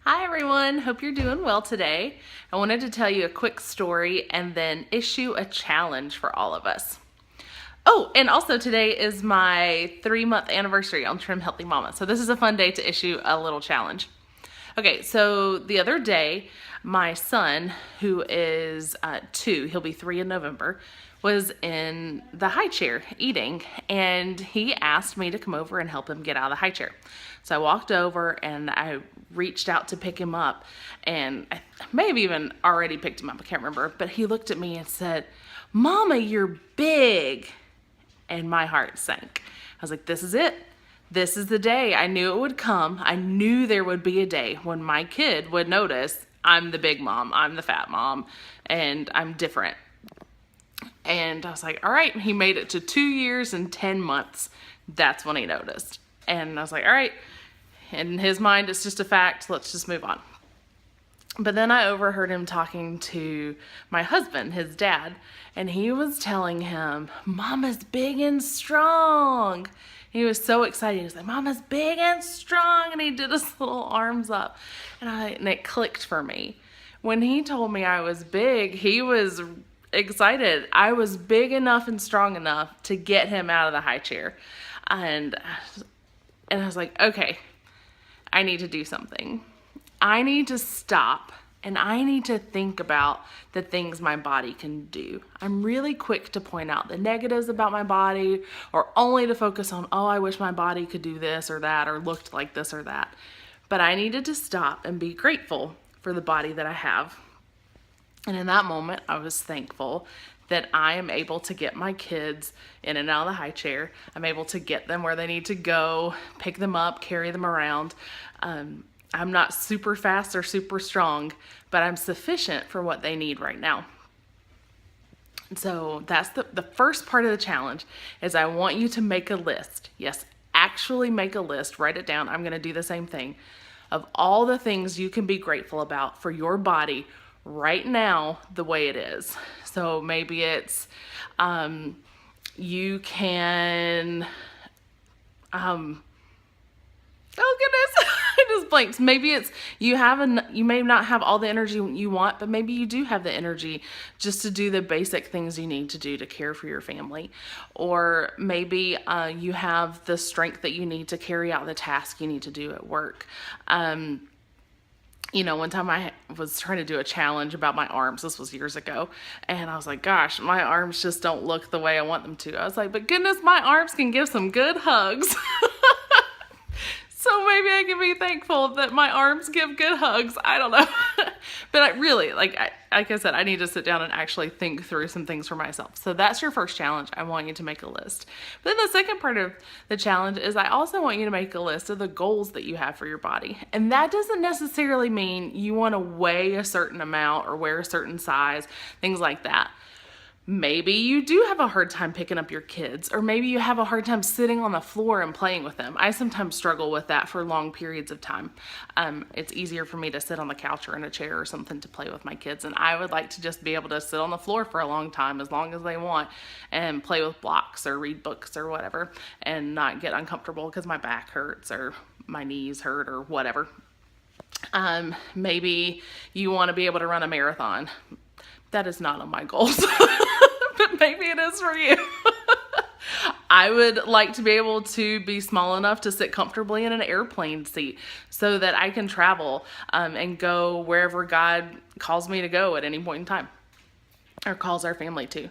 Hi everyone, hope you're doing well today. I wanted to tell you a quick story and then issue a challenge for all of us. Oh, and also today is my 3-month anniversary on Trim Healthy Mama. So this is a fun day to issue a little challenge. Okay, so the other day, my son, who is 2, he'll be 3 in November, was in the high chair eating, and he asked me to come over and help him get out of the high chair. So I walked over and I reached out to pick him up, and I may have even already picked him up, I can't remember, but he looked at me and said, "Mama, you're big." And my heart sank. I was like, this is it. This is the day. I knew it would come. I knew there would be a day when my kid would notice I'm the big mom, I'm the fat mom, and I'm different. And I was like, all right, he made it to 2 years and 10 months. That's when he noticed. And I was like, all right, in his mind, it's just a fact. Let's just move on. But then I overheard him talking to my husband, his dad, and he was telling him, "Mama's big and strong." He was so excited. He was like, "Mama's big and strong." And he did his little arms up. And it clicked for me. When he told me I was big, he was excited. I was big enough and strong enough to get him out of the high chair. And I was like, okay, I need to do something. I need to stop and I need to think about the things my body can do. I'm really quick to point out the negatives about my body, or only to focus on, oh, I wish my body could do this or that or looked like this or that. But I needed to stop and be grateful for the body that I have. And in that moment, I was thankful that I am able to get my kids in and out of the high chair. I'm able to get them where they need to go, pick them up, carry them around. I'm not super fast or super strong, but I'm sufficient for what they need right now. So that's the first part of the challenge, is I want you to make a list. Yes, actually make a list, write it down. I'm gonna do the same thing, of all the things you can be grateful about for your body right now, the way it is. So maybe it's, you can, oh goodness, I just blanked. Maybe it's you may not have all the energy you want, but maybe you do have the energy just to do the basic things you need to do to care for your family. Or maybe you have the strength that you need to carry out the task you need to do at work. One time I was trying to do a challenge about my arms. This was years ago. And I was like, gosh, my arms just don't look the way I want them to. I was like, but goodness, my arms can give some good hugs. So maybe I can be thankful that my arms give good hugs. I don't know. But I really, like I said, I need to sit down and actually think through some things for myself. So that's your first challenge. I want you to make a list. But then the second part of the challenge is I also want you to make a list of the goals that you have for your body. And that doesn't necessarily mean you want to weigh a certain amount or wear a certain size, things like that. Maybe you do have a hard time picking up your kids, or maybe you have a hard time sitting on the floor and playing with them. I sometimes struggle with that for long periods of time. It's easier for me to sit on the couch or in a chair or something to play with my kids, and I would like to just be able to sit on the floor for a long time, as long as they want, and play with blocks or read books or whatever, and not get uncomfortable because my back hurts or my knees hurt or whatever. Maybe you want to be able to run a marathon. That is not on my goals, but maybe it is for you. I would like to be able to be small enough to sit comfortably in an airplane seat so that I can travel and go wherever God calls me to go at any point in time, or calls our family to.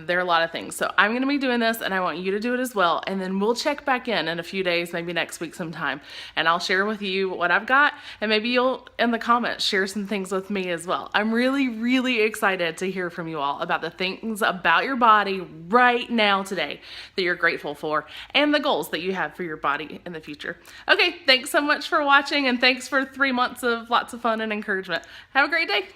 There are a lot of things. So I'm going to be doing this, and I want you to do it as well. And then we'll check back in a few days, maybe next week sometime, and I'll share with you what I've got. And maybe you'll, in the comments, share some things with me as well. I'm really, really excited to hear from you all about the things about your body right now today that you're grateful for, and the goals that you have for your body in the future. Okay, thanks so much for watching, and thanks for 3 months of lots of fun and encouragement. Have a great day.